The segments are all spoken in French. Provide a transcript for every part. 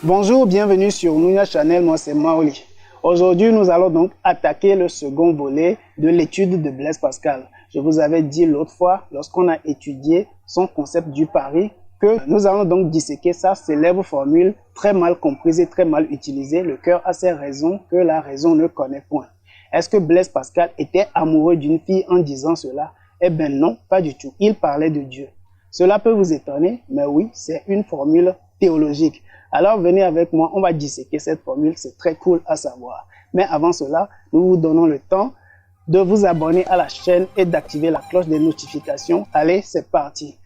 Bonjour, bienvenue sur Nounia Channel, moi c'est Maoli. Aujourd'hui, nous allons donc attaquer le second volet de l'étude de Blaise Pascal. Je vous avais dit l'autre fois, lorsqu'on a étudié son concept du pari, que nous allons donc disséquer sa célèbre formule très mal comprise et très mal utilisée. Le cœur a ses raisons que la raison ne connaît point. Est-ce que Blaise Pascal était amoureux d'une fille en disant cela? Eh bien non, pas du tout. Il parlait de Dieu. Cela peut vous étonner, mais oui, c'est une formule théologique. Alors venez avec moi, on va disséquer cette formule, c'est très cool à savoir. Mais avant cela, nous vous donnons le temps de vous abonner à la chaîne et d'activer la cloche des notifications. Allez, c'est parti!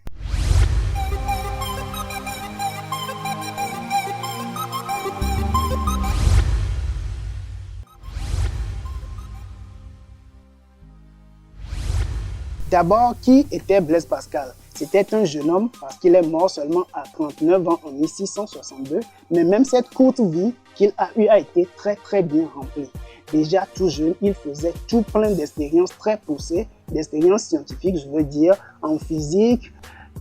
D'abord, qui était Blaise Pascal? C'était un jeune homme parce qu'il est mort seulement à 39 ans en 1662, mais même cette courte vie qu'il a eue a été très bien remplie. Déjà tout jeune, il faisait tout plein d'expériences très poussées, d'expériences scientifiques, je veux dire, en physique.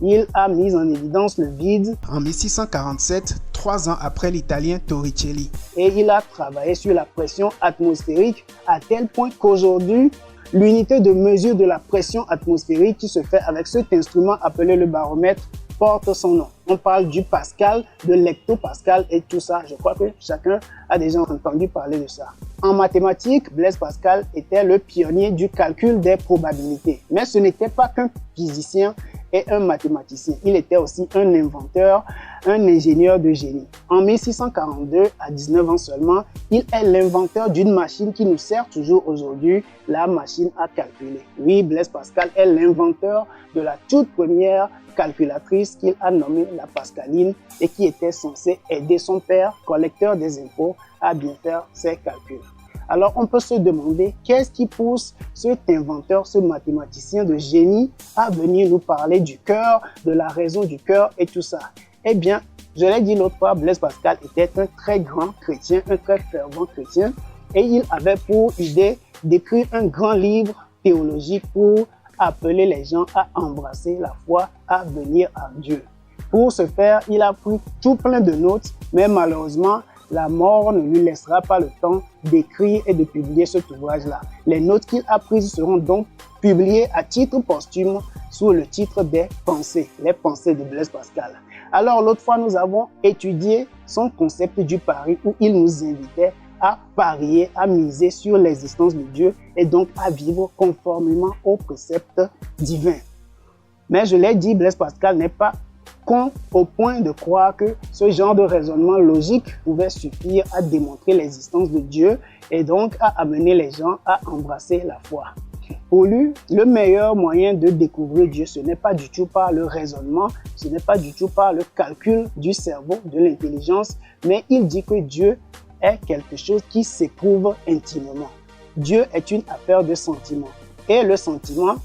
Il a mis en évidence le vide en 1647, 3 ans après l'italien Torricelli. Et il a travaillé sur la pression atmosphérique à tel point qu'aujourd'hui, l'unité de mesure de la pression atmosphérique qui se fait avec cet instrument appelé le baromètre porte son nom. On parle du Pascal, de l'hectopascal et tout ça. Je crois que chacun a déjà entendu parler de ça. En mathématiques, Blaise Pascal était le pionnier du calcul des probabilités. Mais ce n'était pas qu'un physicien et un mathématicien. Il était aussi un inventeur, un ingénieur de génie. En 1642, à 19 ans seulement, il est l'inventeur d'une machine qui nous sert toujours aujourd'hui, la machine à calculer. Oui, Blaise Pascal est l'inventeur de la toute première calculatrice qu'il a nommée la Pascaline et qui était censée aider son père, collecteur des impôts, à bien faire ses calculs. Alors, on peut se demander qu'est-ce qui pousse cet inventeur, ce mathématicien de génie à venir nous parler du cœur, de la raison du cœur et tout ça. Eh bien, je l'ai dit l'autre fois, Blaise Pascal était un très grand chrétien, un très fervent chrétien et il avait pour idée d'écrire un grand livre théologique pour appeler les gens à embrasser la foi, à venir à Dieu. Pour ce faire, il a pris tout plein de notes, mais malheureusement, la mort ne lui laissera pas le temps d'écrire et de publier cet ouvrage-là. Les notes qu'il a prises seront donc publiées à titre posthume sous le titre des Pensées, les Pensées de Blaise Pascal. Alors l'autre fois, nous avons étudié son concept du pari où il nous invitait à parier, à miser sur l'existence de Dieu et donc à vivre conformément aux préceptes divins. Mais je l'ai dit, Blaise Pascal n'est pas con au point de croire que ce genre de raisonnement logique pouvait suffire à démontrer l'existence de Dieu et donc à amener les gens à embrasser la foi. Pour lui, le meilleur moyen de découvrir Dieu, ce n'est pas du tout par le raisonnement, ce n'est pas du tout par le calcul du cerveau, de l'intelligence, mais il dit que Dieu est quelque chose qui s'éprouve intimement. Dieu est une affaire de sentiment et le sentiment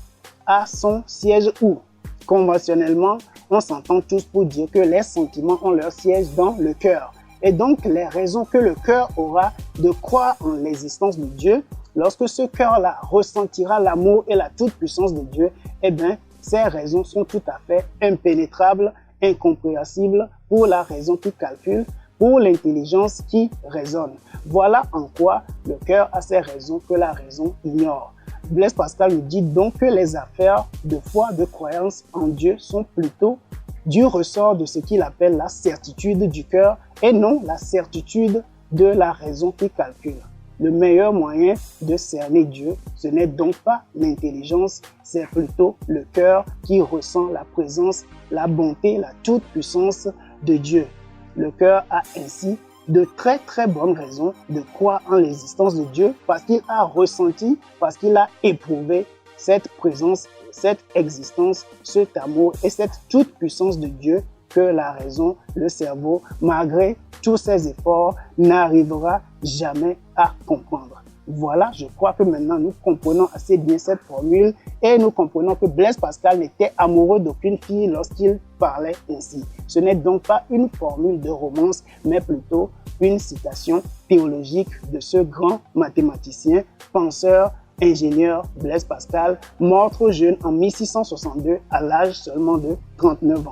a son siège où? Conventionnellement, on s'entend tous pour dire que les sentiments ont leur siège dans le cœur. Et donc, les raisons que le cœur aura de croire en l'existence de Dieu, lorsque ce cœur-là ressentira l'amour et la toute-puissance de Dieu, eh bien, ces raisons sont tout à fait impénétrables, incompréhensibles pour la raison qui calcule, pour l'intelligence qui raisonne. Voilà en quoi le cœur a ses raisons que la raison ignore. Blaise Pascal nous dit donc que les affaires de foi, de croyance en Dieu sont plutôt du ressort de ce qu'il appelle la certitude du cœur et non la certitude de la raison qui calcule. Le meilleur moyen de cerner Dieu, ce n'est donc pas l'intelligence, c'est plutôt le cœur qui ressent la présence, la bonté, la toute-puissance de Dieu. Le cœur a ainsi de très bonnes raisons de croire en l'existence de Dieu parce qu'il a ressenti, parce qu'il a éprouvé cette présence, cette existence, cet amour et cette toute puissance de Dieu que la raison, le cerveau, malgré tous ses efforts, n'arrivera jamais à comprendre. Voilà, je crois que maintenant nous comprenons assez bien cette formule et nous comprenons que Blaise Pascal n'était amoureux d'aucune fille lorsqu'il parlait ainsi. Ce n'est donc pas une formule de romance, mais plutôt une citation théologique de ce grand mathématicien, penseur, ingénieur Blaise Pascal, mort trop jeune en 1662 à l'âge seulement de 39 ans.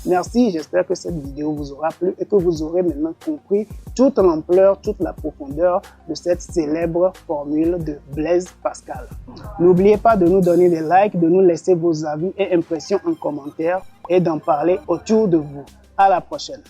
Merci, j'espère que cette vidéo vous aura plu et que vous aurez maintenant compris toute l'ampleur, toute la profondeur de cette célèbre formule de Blaise Pascal. N'oubliez pas de nous donner des likes, de nous laisser vos avis et impressions en commentaire et d'en parler autour de vous. À la prochaine.